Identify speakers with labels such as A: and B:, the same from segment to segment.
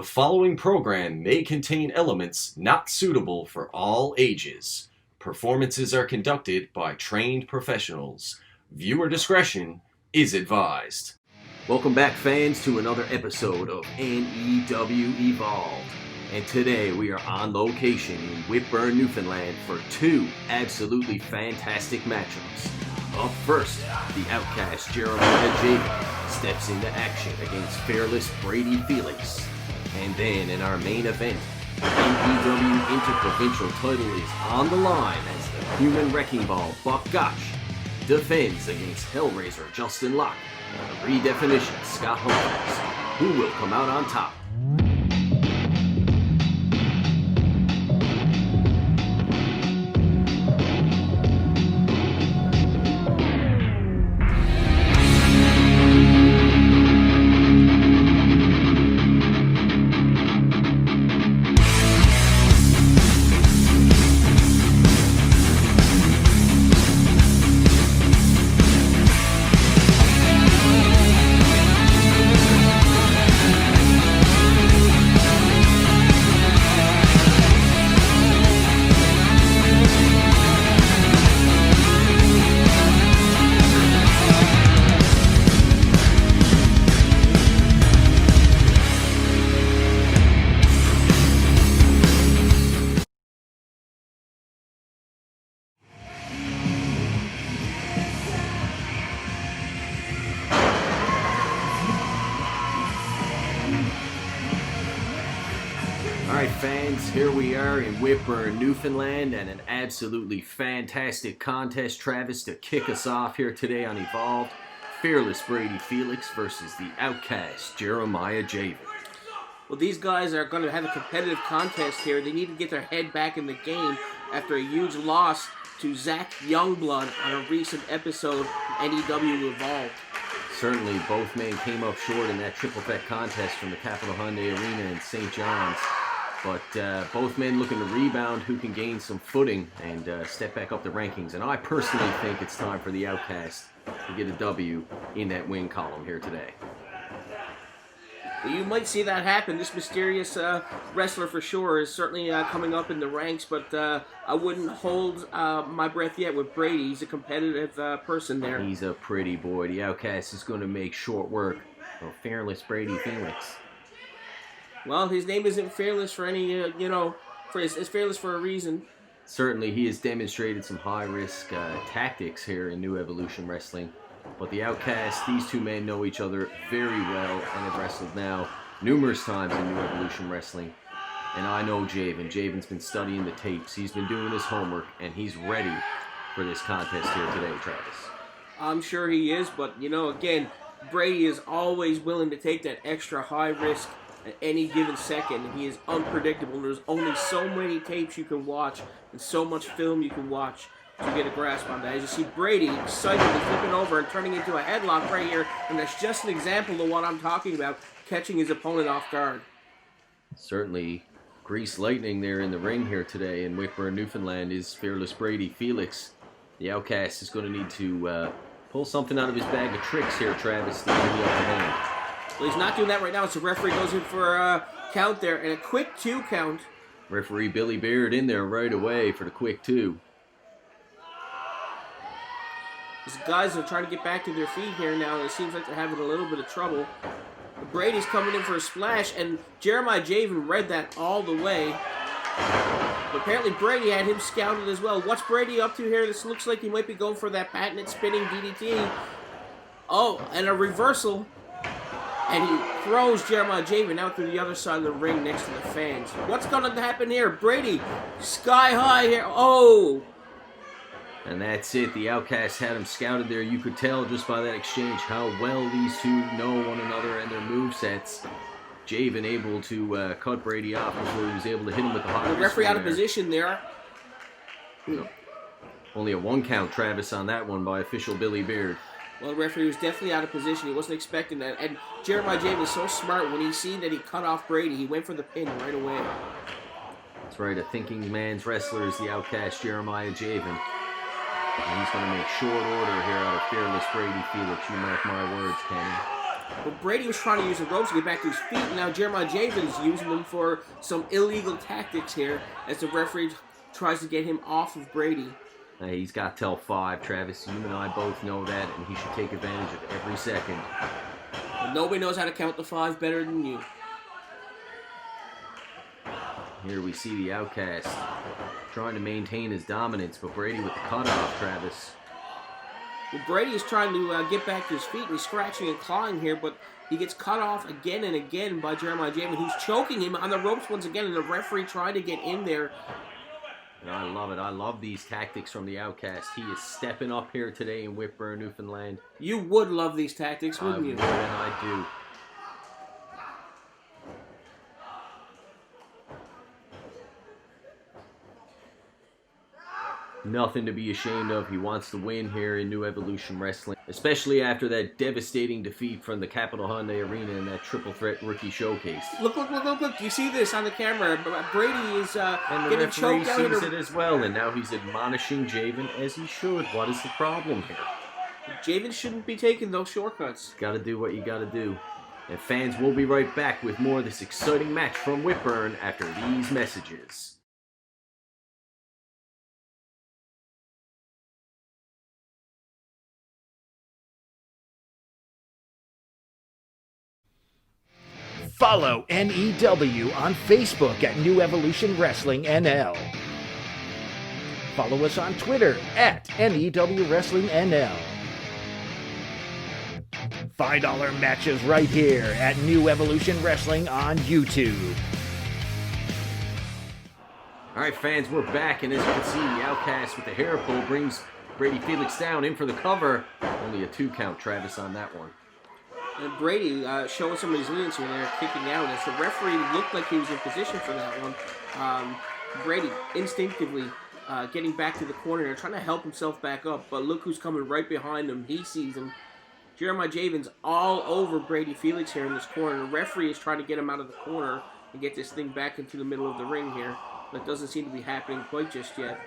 A: following program may contain elements not suitable for all ages. Performances are conducted by trained professionals. Viewer discretion is advised. Welcome back, fans, to another episode of NEW Evolved. And today we are on location in Whitbourne, Newfoundland for two absolutely fantastic matchups. Up first, the Outcast Jayven steps into action against fearless Brady Felix. And then in our main event, the NEW Interprovincial Title is on the line as the human wrecking ball Gotch defends against Hellraiser Locke and the redefinition Scott Humphries, who will come out on top. Alright, fans, here we are in Whitbourne, Newfoundland, and an absolutely fantastic contest, Travis, to kick us off here today on Evolved. Fearless Brady Felix versus the Outcast Jayven.
B: Well, these guys are going to have a competitive contest here. They need to get their head back in the game after a huge loss to Zach Youngblood on a recent episode of NEW Evolved.
A: Certainly, both men came up short in that triple threat contest from the Capital Hyundai Arena in St. John's. But both men looking to rebound, who can gain some footing and step back up the rankings. And I personally think it's time for the Outcast to get a W in that win column here today.
B: Well, you might see that happen. This mysterious wrestler for sure is certainly coming up in the ranks, but I wouldn't hold my breath yet with Brady. He's a competitive person there.
A: He's a pretty boy. The Outcast is going to make short work of fearless Brady Felix.
B: Well, his name isn't Fearless for any, it's Fearless for a reason.
A: Certainly, he has demonstrated some high-risk tactics here in New Evolution Wrestling. But the Outcast, these two men know each other very well and have wrestled now numerous times in New Evolution Wrestling. And I know Jayven. Jayven's been studying the tapes. He's been doing his homework, and he's ready for this contest here today, Travis.
B: I'm sure he is, but, again, Brady is always willing to take that extra high risk at any given second, and he is unpredictable. There's only so many tapes you can watch and so much film you can watch to get a grasp on that. As you see Brady excitedly flipping over and turning into a headlock right here, and that's just an example of what I'm talking about, catching his opponent off guard.
A: Certainly, grease lightning there in the ring here today in Whitbourne, Newfoundland is fearless Brady Felix. The Outcast is going to need to pull something out of his bag of tricks here, Travis, to get the upper hand.
B: Well, he's not doing that right now, so the referee goes in for a count there, and a quick 2 count.
A: Referee Billy Beard in there right away for the quick 2.
B: These guys are trying to get back to their feet here now, and it seems like they're having a little bit of trouble. Brady's coming in for a splash, and Jayven read that all the way. But apparently Brady had him scouted as well. What's Brady up to here? This looks like he might be going for that patented spinning DDT. Oh, and a reversal. And he throws Jayven out through the other side of the ring next to the fans. What's going to happen here? Brady, sky high here. Oh!
A: And that's it. The Outcast had him scouted there. You could tell just by that exchange how well these two know one another and their movesets. Jayven able to cut Brady off before he was able to hit him with the high.
B: The referee out of position there.
A: Only a 1 count, Travis, on that one by official Billy Beard.
B: Well, the referee was definitely out of position. He wasn't expecting that. And Jayven is so smart. When he seen that he cut off Brady, he went for the pin right away.
A: That's right. A thinking man's wrestler is the Outcast Jayven. And he's going to make short order here out of fearless Brady Felix. You mark my words, Kenny.
B: But Brady was trying to use the ropes to get back to his feet, and now Jeremiah Jayven is using them for some illegal tactics here as the referee tries to get him off of Brady.
C: He's got till 5, Travis. You and I both know that, and he should take advantage of every second.
B: But nobody knows how to count to 5 better than you.
C: Here we see the Outcast trying to maintain his dominance, but Brady with the cutoff, Travis.
B: Well, Brady is trying to get back to his feet, and he's scratching and clawing here, but he gets cut off again and again by Jeremiah Jayven, who's choking him on the ropes once again, and the referee trying to get in there.
C: And I love it. I love these tactics from the Outcast. He is stepping up here today in Whitbourne, Newfoundland.
B: You would love these tactics, wouldn't you?
C: I would, and I do. Nothing to be ashamed of. He wants to win here in New Evolution Wrestling, especially after that devastating defeat from the Capital Hyundai Arena in that triple threat rookie showcase.
B: Look. You see this on the camera. Brady is getting choked out.
C: And the referee sees it as well, and now he's admonishing Jayven as he should. What is the problem here?
B: Jayven shouldn't be taking those shortcuts.
C: Got to do what you got to do. And fans, will be right back with more of this exciting match from Whitbourne after these messages.
D: Follow NEW on Facebook at New Evolution Wrestling NL. Follow us on Twitter at NEW Wrestling NL. Find all our matches right here at New Evolution Wrestling on YouTube.
C: All right, fans, we're back, and as you can see, the Outcast with the hair pull brings Brady Felix down in for the cover. Only a 2 count, Travis, on that one.
B: And Brady showing some resilience here there, kicking out. As the referee looked like he was in position for that one. Brady instinctively getting back to the corner there, trying to help himself back up. But look who's coming right behind him. He sees him. Jeremiah Jayven's all over Brady Felix here in this corner. The referee is trying to get him out of the corner and get this thing back into the middle of the ring here. But it doesn't seem to be happening quite just yet.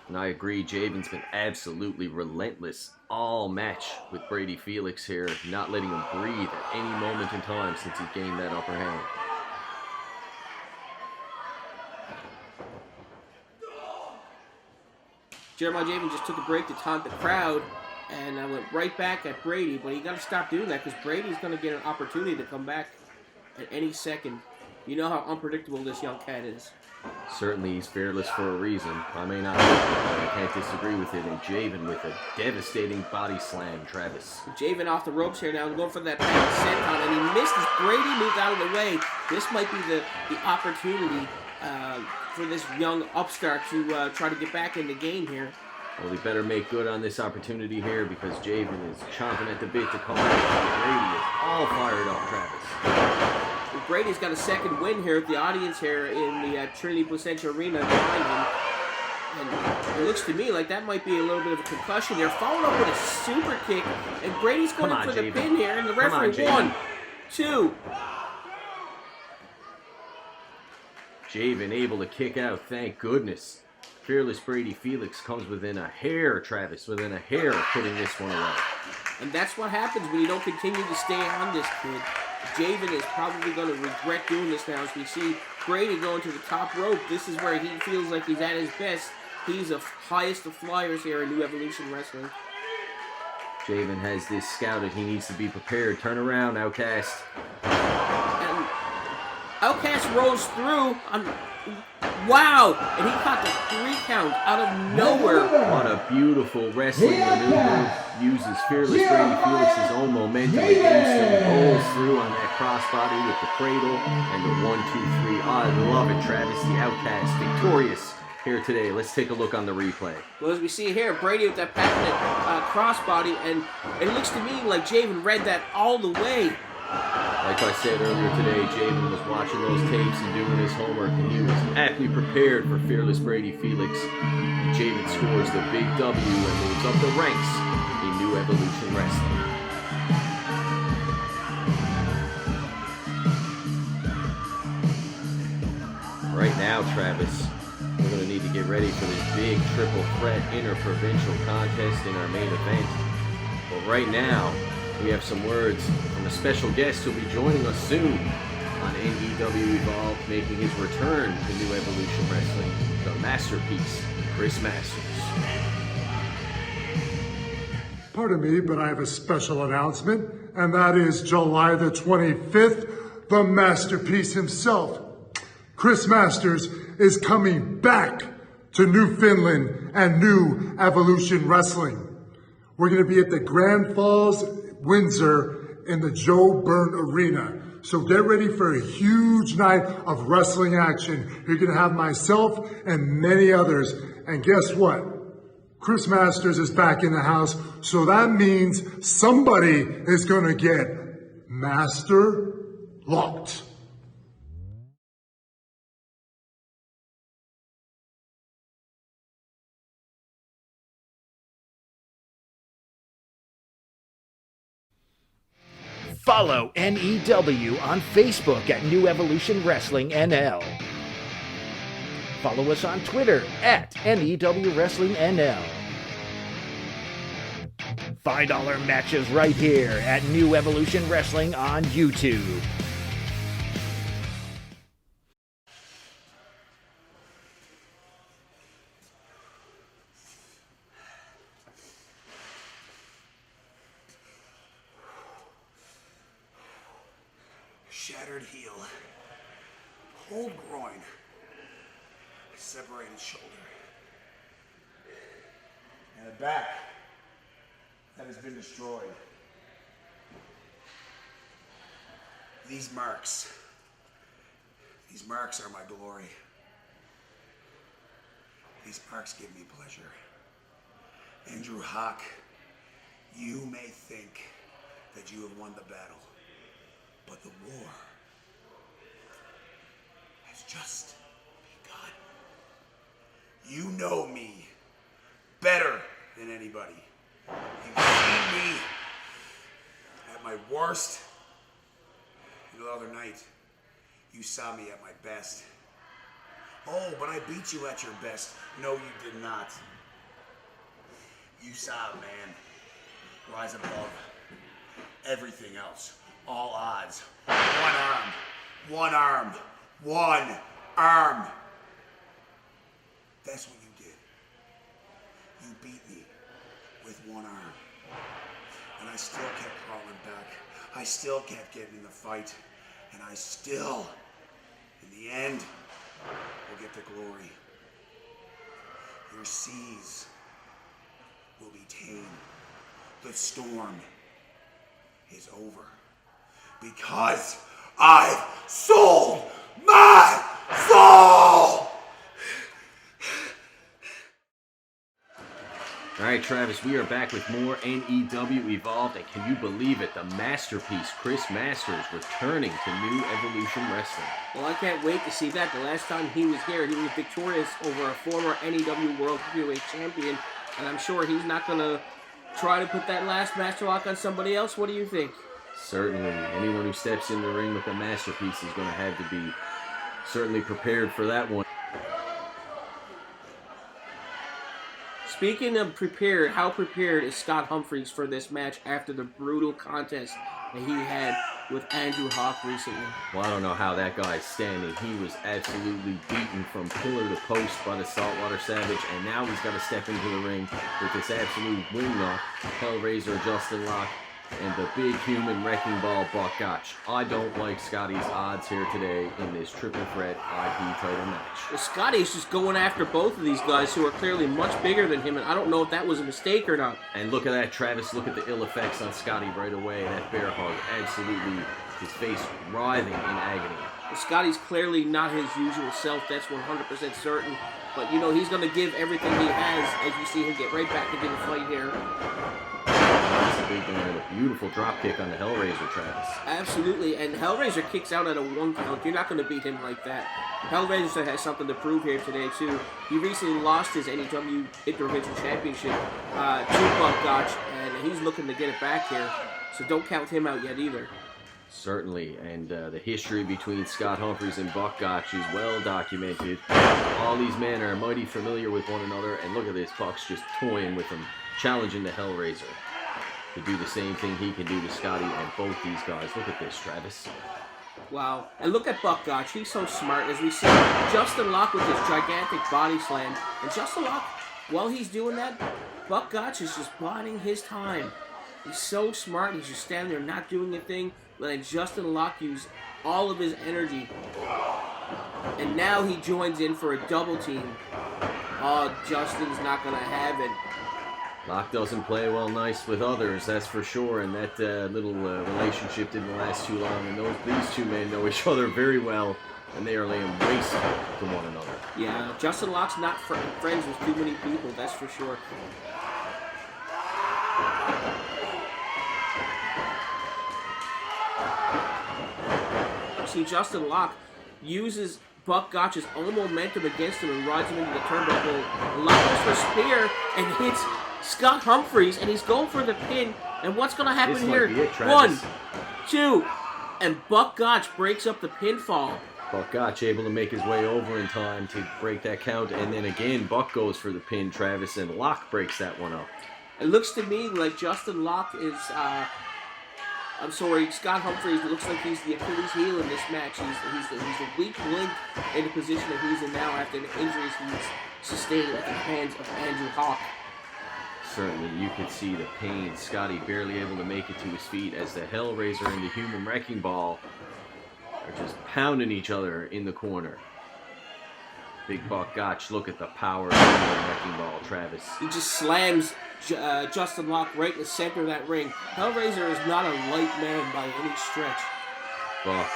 C: And I agree, Jayven's been absolutely relentless all match with Brady Felix here, not letting him breathe at any moment in time since he gained that upper hand.
B: Jeremiah Jayven just took a break to taunt the crowd, and I went right back at Brady, but you got to stop doing that because Brady's going to get an opportunity to come back at any second. You know how unpredictable this young cat is.
C: Certainly, he's fearless for a reason. I may not, but I can't disagree with it. And Jayven with a devastating body slam, Travis.
B: Jayven off the ropes here now, going for that back senton, and he missed as Brady moved out of the way. This might be the opportunity for this young upstart to try to get back in the game here.
C: Well, he better make good on this opportunity here because Jayven is chomping at the bit to come out. Brady is all fired up, Travis.
B: Brady's got a second win here with the audience here in the Trinity Placentia Arena behind him. And it looks to me like that might be a little bit of a concussion there. Followed up with a super kick. And Brady's going in for the pin here. And the referee, 1, 2.
C: Jayven able to kick out, thank goodness. Fearless Brady Felix comes within a hair, Travis, within a hair of putting this one away.
B: And that's what happens when you don't continue to stay on this kid. Jayven is probably going to regret doing this now as we see Brady going to the top rope. This is where he feels like he's at his best. He's the highest of flyers here in New Evolution Wrestling.
C: Jayven has this scouted. He needs to be prepared. Turn around, Outcast.
B: And Outcast rolls through. Wow! And he caught the 3 count out of nowhere.
C: What a beautiful wrestling maneuver. Uses Fearless Brady Felix's own momentum and instantly rolls through on that crossbody with the cradle and the 1, 2, 3. I love it, Travis. The Outcast victorious here today. Let's take a look on the replay.
B: Well, as we see here, Brady with that patented crossbody, and it looks to me like Jayven read that all the way.
C: Like I said earlier today, Jayven was watching those tapes and doing his homework, and he was aptly prepared for Fearless Brady Felix. And Jayven scores the big W and moves up the ranks in New Evolution Wrestling. Right now, Travis, we're going to need to get ready for this big triple threat interprovincial contest in our main event. But right now, we have some words from a special guest who'll be joining us soon on NEW Evolved, making his return to New Evolution Wrestling, the masterpiece, Chris Masters.
E: Pardon me, but I have a special announcement, and that is July the 25th, the masterpiece himself, Chris Masters, is coming back to Newfoundland and New Evolution Wrestling. We're going to be at the Grand Falls, Windsor, in the Whitbourne Arena. So get ready for a huge night of wrestling action. You're going to have myself and many others. And guess what? Chris Masters is back in the house. So that means somebody is going to get Master Locked.
D: Follow NEW on Facebook at New Evolution Wrestling NL. Follow us on Twitter at NEW Wrestling NL. Find all our matches right here at New Evolution Wrestling on YouTube.
F: Shattered heel, whole groin, separated shoulder, and a back that has been destroyed. These marks are my glory. These marks give me pleasure. Andrew Hawk, you may think that you have won the battle, but the war has just begun. You know me better than anybody. You've seen me at my worst. And the other night, you saw me at my best. Oh, but I beat you at your best. No, you did not. You saw a man rise above everything else. All odds. One arm. One arm. One arm. That's what you did. You beat me with one arm. And I still kept crawling back. I still kept getting in the fight. And I still, in the end, will get the glory. Your seas will be tamed. The storm is over. Because I've sold my soul!
C: All right, Travis, we are back with more NEW Evolved, and can you believe it? The masterpiece, Chris Masters, returning to New Evolution Wrestling.
B: Well, I can't wait to see that. The last time he was here, he was victorious over a former NEW World Heavyweight Champion, and I'm sure he's not going to try to put that last master lock on somebody else. What do you think?
C: Certainly, anyone who steps in the ring with a masterpiece is going to have to be certainly prepared for that one.
B: Speaking of prepared, how prepared is Scott Humphries for this match after the brutal contest that he had with Andrew Hawk recently?
C: Well, I don't know how that guy's standing. He was absolutely beaten from pillar to post by the Saltwater Savage, and now he's got to step into the ring with this absolute wingnut, Hellraiser Justin Locke, and the big human wrecking ball Buck Gotch. I don't like Scotty's odds here today in this triple threat IP title match.
B: Well, Scotty's just going after both of these guys who are clearly much bigger than him, and I don't know if that was a mistake or not.
C: And look at that, Travis. Look at the ill effects on Scotty right away. That bear hug, absolutely, his face writhing in agony.
B: Well, Scotty's clearly not his usual self, that's 100% certain. But, you know, he's going to give everything he has as you see him get right back into the fight here.
C: A beautiful drop kick on the Hellraiser, Travis.
B: Absolutely, and Hellraiser kicks out at a 1 count. You're not going to beat him like that. Hellraiser has something to prove here today, too. He recently lost his NEW Interprovincial Championship to Buck Gotch, and he's looking to get it back here. So don't count him out yet either.
C: Certainly, and the history between Scott Humphries and Buck Gotch is well documented. All these men are mighty familiar with one another, and look at this, Buck's just toying with him, challenging the Hellraiser. to do the same thing he can do to Scotty and both these guys. Look at this, Travis.
B: Wow. And look at Buck Gotch. He's so smart. As we see Justin Locke with this gigantic body slam. And Justin Locke, while he's doing that, Buck Gotch is just biding his time. He's so smart. He's just standing there not doing a thing. Letting Justin Locke use all of his energy. And now he joins in for a double team. Oh, Justin's not going to have it.
C: Locke doesn't play well nice with others, that's for sure, and that little relationship didn't last too long, and these two men know each other very well, and they are laying waste to one another.
B: Yeah, Justin Locke's not friends with too many people, that's for sure. See, Justin Locke uses Buck Gotch's own momentum against him and rides him into the turnbuckle. Locke goes for a spear and hits Scott Humphries, and he's going for the pin. And what's going to happen
C: This
B: here?
C: might be it, Travis.
B: 1, 2, and Buck Gotch breaks up the pinfall.
C: Buck Gotch able to make his way over in time to break that count, and then again Buck goes for the pin, Travis, and Locke breaks that one up.
B: It looks to me like Justin Locke is, Scott Humphries, it looks like he's the Achilles heel in this match. He's the weak link in the position that he's in now after the injuries he's sustained at the hands of Andrew Hawk.
C: Certainly, you could see the pain. Scotty barely able to make it to his feet as the Hellraiser and the Human Wrecking Ball are just pounding each other in the corner. Big Buck Gotch, look at the power of the Human Wrecking Ball, Travis.
B: He just slams Justin Locke right in the center of that ring. Hellraiser is not a light man by any stretch.
C: Buck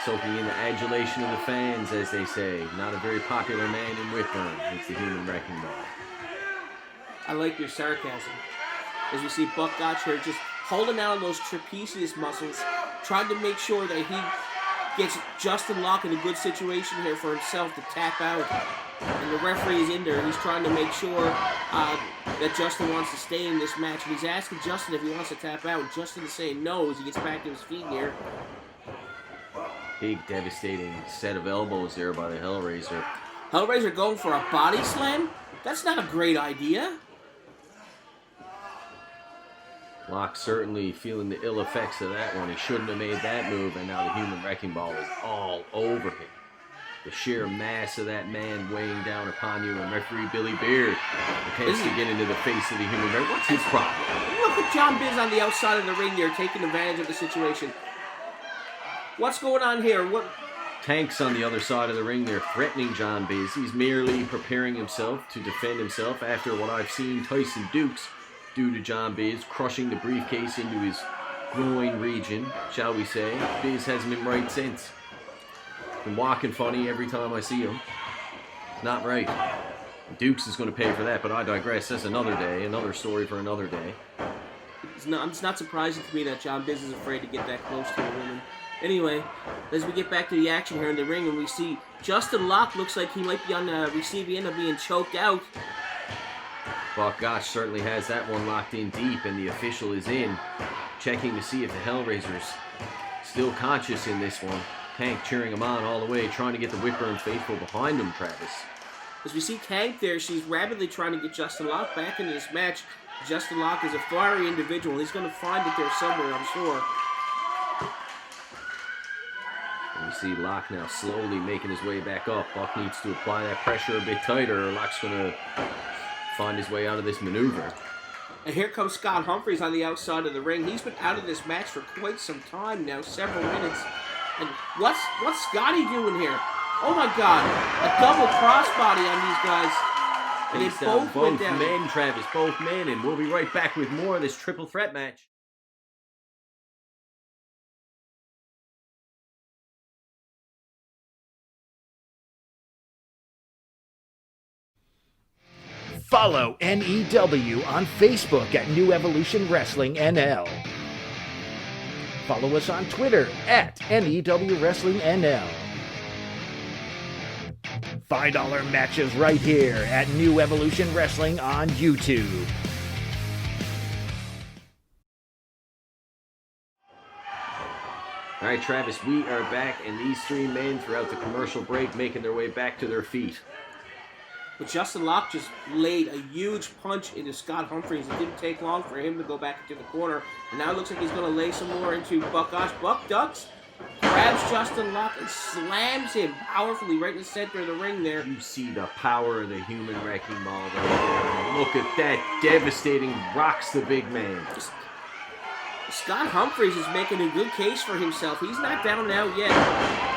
C: soaking in the adulation of the fans, as they say. Not a very popular man in Whitbourne. It's the Human Wrecking Ball.
B: I like your sarcasm. As we see Buck Gotch here just holding out on those trapezius muscles, trying to make sure that he gets Justin Locke in a good situation here for himself to tap out. And the referee is in there. He's trying to make sure that Justin wants to stay in this match. And he's asking Justin if he wants to tap out. Justin is saying no as he gets back to his feet here.
C: Big devastating set of elbows there by the Hellraiser.
B: Hellraiser going for a body slam? That's not a great idea.
C: Locke certainly feeling the ill effects of that one. He shouldn't have made that move, and now the Human Wrecking Ball is all over him. The sheer mass of that man weighing down upon you, and referee Billy Beard attempts to get into the face of the Human Wrecking Ball. What's his problem?
B: Look at John Biz on the outside of the ring there, taking advantage of the situation. What's going on here?
C: Tank's on the other side of the ring there, threatening John Biz. He's merely preparing himself to defend himself after what I've seen Tyson Dukes do to John Biz, crushing the briefcase into his groin region, shall we say. Biz hasn't been right since. Been walking funny every time I see him. It's not right. Dukes is going to pay for that, but I digress. That's another day, another story for another day.
B: It's not surprising to me that John Biz is afraid to get that close to a woman. Anyway, as we get back to the action here in the ring, and we see Justin Locke looks like he might be on the receiving end of being choked out.
C: Buck Gotch certainly has that one locked in deep, and the official is in, checking to see if the Hellraiser's still conscious in this one. Tank cheering him on all the way, trying to get the Whitbourne faithful behind him, Travis.
B: As we see Tank there, she's rapidly trying to get Justin Locke back into this match. Justin Locke is a fiery individual. He's going to find it there somewhere, I'm sure.
C: And you see Locke now slowly making his way back up. Buck needs to apply that pressure a bit tighter, or Locke's going to find his way out of this maneuver.
B: And here comes Scott Humphries on the outside of the ring. He's been out of this match for quite some time now, several minutes. And what's Scotty doing here? Oh my God, a double crossbody on these guys. And they both went down.
C: Both men, Travis, both men. And we'll be right back with more of this triple threat match.
D: Follow NEW on Facebook at New Evolution Wrestling NL. Follow us on Twitter at NEW Wrestling NL. Find all our matches right here at New Evolution Wrestling on YouTube.
C: All right, Travis, we are back, and these three men throughout the commercial break making their way back to their feet.
B: But Justin Locke just laid a huge punch into Scott Humphries. It didn't take long for him to go back into the corner. And now it looks like he's going to lay some more into Buck Gotch. Buck ducks, grabs Justin Locke, and slams him powerfully right in the center of the ring there.
C: You see the power of the human wrecking ball right there. Look at that. Devastating. Rocks the big man.
B: Scott Humphries is making a good case for himself. He's not down now yet.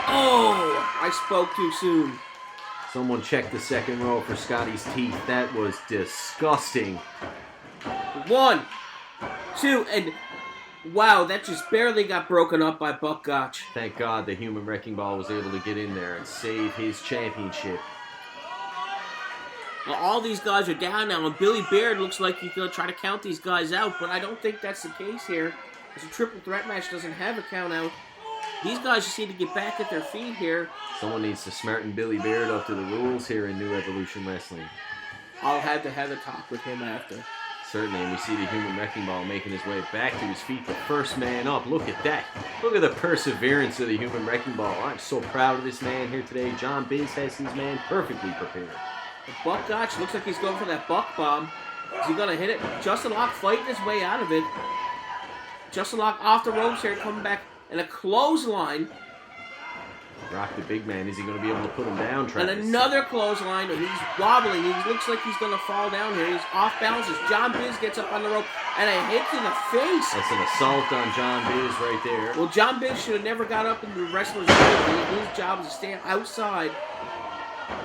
B: Oh, I spoke too soon.
C: Someone check the second row for Scotty's teeth. That was disgusting.
B: 1, 2, and wow, that just barely got broken up by Buck Gotch.
C: Thank God the human wrecking ball was able to get in there and save his championship.
B: Well, all these guys are down now, and Billy Baird looks like he's going to try to count these guys out, but I don't think that's the case here. Because a triple threat match doesn't have a count out. These guys just need to get back at their feet here.
C: Someone needs to smarten Billy Baird up to the rules here in New Evolution Wrestling.
B: I'll have to have a talk with him after.
C: Certainly, and we see the human wrecking ball making his way back to his feet. The first man up. Look at that. Look at the perseverance of the human wrecking ball. I'm so proud of this man here today. John Biz has his man perfectly prepared.
B: Buck Gotch looks like he's going for that buck bomb. Is he going to hit it? Justin Locke fighting his way out of it. Justin Locke off the ropes here, coming back. And a clothesline.
C: Rock the big man. Is he going to be able to put him down, Travis?
B: And another clothesline. And he's wobbling. He looks like he's going to fall down here. He's off balance as John Biz gets up on the rope. And a hit to the face.
C: That's an assault on John Biz right there.
B: Well, John Biz should have never got up in the wrestler's ring. His job is to stand outside.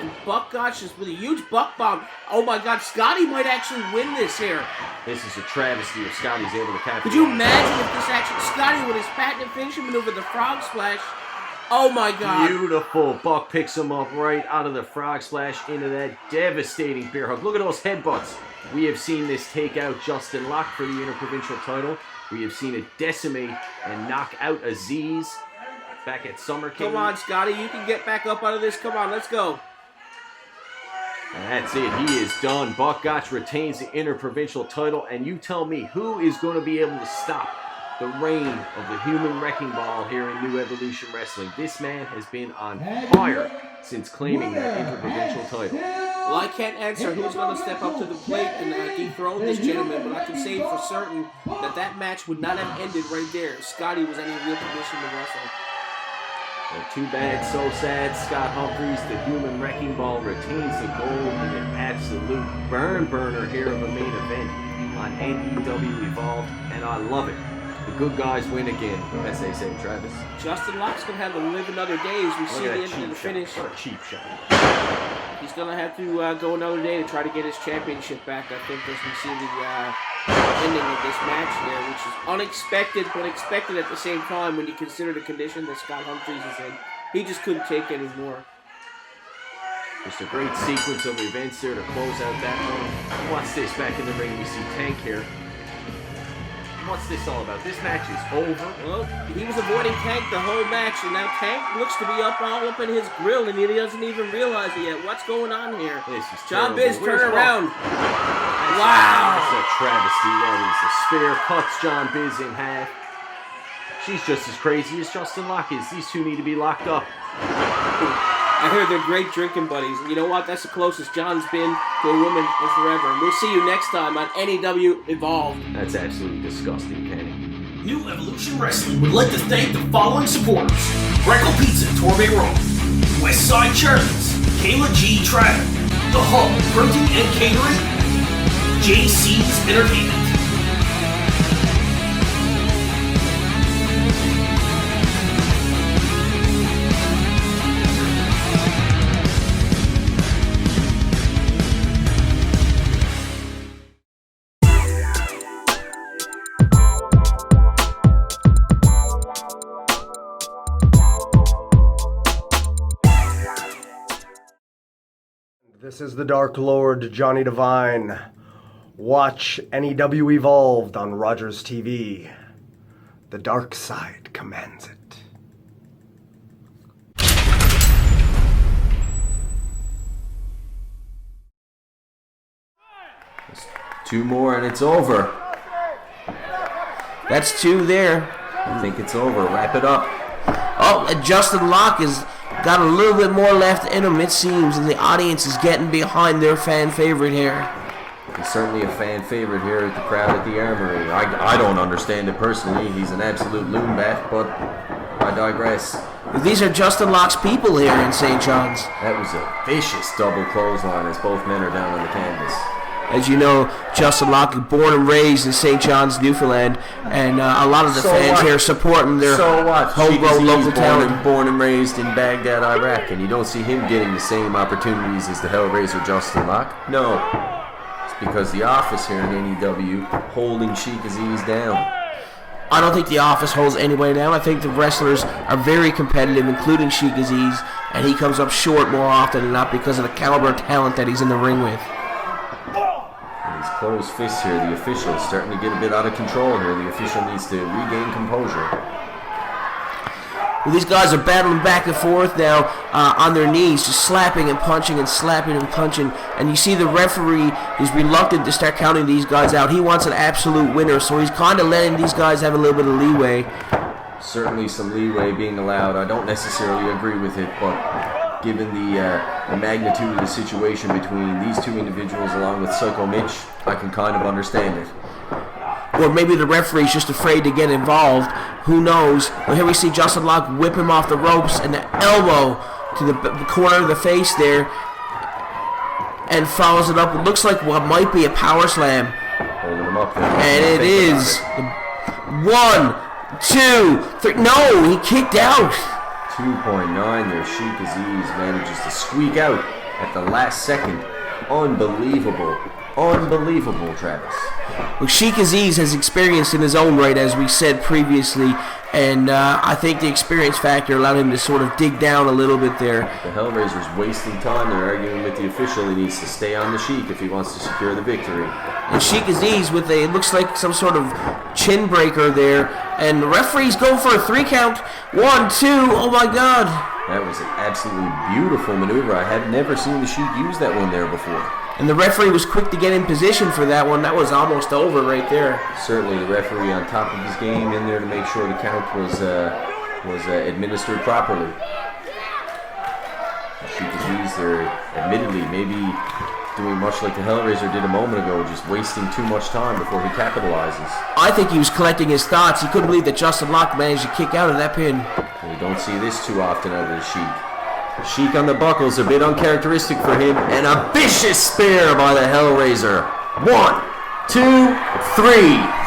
B: And Buck Gotch is with a huge buck bomb. Oh my God, Scotty might actually win this here.
C: This is a travesty if Scotty's able to capture.
B: Could you imagine if this actually, Scotty with his patented finishing maneuver, the frog splash. Oh my God.
C: Beautiful. Buck picks him up right out of the frog splash into that devastating bear hug. Look at those headbutts. We have seen this take out Justin Locke for the Interprovincial title. We have seen it decimate and knock out Aziz back at Summercade.
B: Come on, Scotty. You can get back up out of this. Come on, let's go.
C: And that's it. He is done. Buck Gotch retains the Interprovincial title. And you tell me, who is going to be able to stop the reign of the human wrecking ball here in New Evolution Wrestling? This man has been on fire since claiming that Interprovincial title.
B: Well, I can't answer who's going to step up to the plate and dethrone this gentleman, but I can say for certain that that match would not have ended right there if Scotty was in any real condition to wrestle.
C: Well, too bad, so sad. Scott Humphries, the human wrecking ball, retains the gold in an absolute burner here of a main event on NEW Evolved, and I love it. The good guys win again, as they say, Travis.
B: Justin Locke's going to have to live another day as we see the end of the finish.
C: What a cheap shot.
B: He's going to have to go another day to try to get his championship back, I think, as we see the ending of this match here, which is unexpected, but expected at the same time when you consider the condition that Scott Humphries is in. He just couldn't take any more.
C: Just a great sequence of events there to close out that one. Watch this, back in the ring, we see Tank here. What's this all about? This match is over.
B: Well, he was avoiding Tank the whole match, and now Tank looks to be all up in his grill, and he doesn't even realize it yet. What's going on here?
C: This is
B: John
C: terrible.
B: Biz, turn around.
C: Wow! That's a travesty, that is. The spear cuts John Biz in half. She's just as crazy as Justin Locke is. These two need to be locked up.
B: I heard they're great drinking buddies. You know what? That's the closest John's been to a woman in forever. And we'll see you next time on NEW Evolved.
C: That's absolutely disgusting, Kenny.
G: New Evolution Wrestling would like to thank the following supporters: Greco Pizza, Torbe Road, Westside Charities, Kayla G. Travel, The Hub, Printing and Catering, JC's Entertainment.
H: This is the Dark Lord, Johnny Devine. Watch NEW Evolved on Rogers TV. The dark side commands it.
C: Two more and it's over.
B: That's two there.
C: I think it's over. Wrap it up.
B: Oh, and Justin Locke is got a little bit more left in him, it seems, and the audience is getting behind their fan favorite here.
C: He's certainly a fan favorite here at the crowd at the Armory. I don't understand it personally. He's an absolute loonbat, but I digress.
B: These are Justin Locke's people here in St. John's.
C: That was a vicious double clothesline as both men are down on the canvas.
B: As you know, Justin Locke is born and raised in St. John's, Newfoundland, and a lot of the fans here support him. They're homegrown local talent.
C: Born and raised in Baghdad, Iraq, and you don't see him getting the same opportunities as the Hellraiser Justin Locke. No, it's because the office here in NEW holding Sheik Aziz down.
B: I don't think the office holds anybody down. I think the wrestlers are very competitive, including Sheik Aziz, and he comes up short more often than not because of the caliber of talent that he's in the ring with.
C: Closed fists here. The official is starting to get a bit out of control here. The official needs to regain composure.
B: Well, these guys are battling back and forth now on their knees, just slapping and punching and slapping and punching. And you see the referee is reluctant to start counting these guys out. He wants an absolute winner, so he's kind of letting these guys have a little bit of leeway.
C: Certainly some leeway being allowed. I don't necessarily agree with it, but given the magnitude of the situation between these two individuals along with Psycho Mitch, I can kind of understand it.
B: Or maybe the referee's just afraid to get involved. Who knows? Well, here we see Justin Locke whip him off the ropes and the elbow to the corner of the face there and follows it up. It looks like what might be a power slam.
C: Holding him up there.
B: And it is. 1, 2, 3. No, he kicked out.
C: 2.9 there. Sheik Aziz manages to squeak out at the last second. Unbelievable. Unbelievable, Travis.
B: Well, Sheik Aziz has experience in his own right, as we said previously, and I think the experience factor allowed him to sort of dig down a little bit there.
C: The Hellraiser's wasting time. They're arguing with the official. He needs to stay on the Sheik if he wants to secure the victory.
B: And Sheik Aziz with it looks like some sort of chin breaker there, and the referee's going for a 3 count. 1, 2, oh my God.
C: That was an absolutely beautiful maneuver. I had never seen the Sheik use that one there before.
B: And the referee was quick to get in position for that one. That was almost over right there.
C: Certainly the referee on top of his game in there to make sure the count was administered properly. Sheik Aziz there, admittedly, maybe doing much like the Hellraiser did a moment ago, just wasting too much time before he capitalizes.
B: I think he was collecting his thoughts. He couldn't believe that Justin Locke managed to kick out of that pin.
C: We don't see this too often out of the Sheik. Sheik on the buckles, a bit uncharacteristic for him, and a vicious spear by the Hellraiser. 1, 2, 3.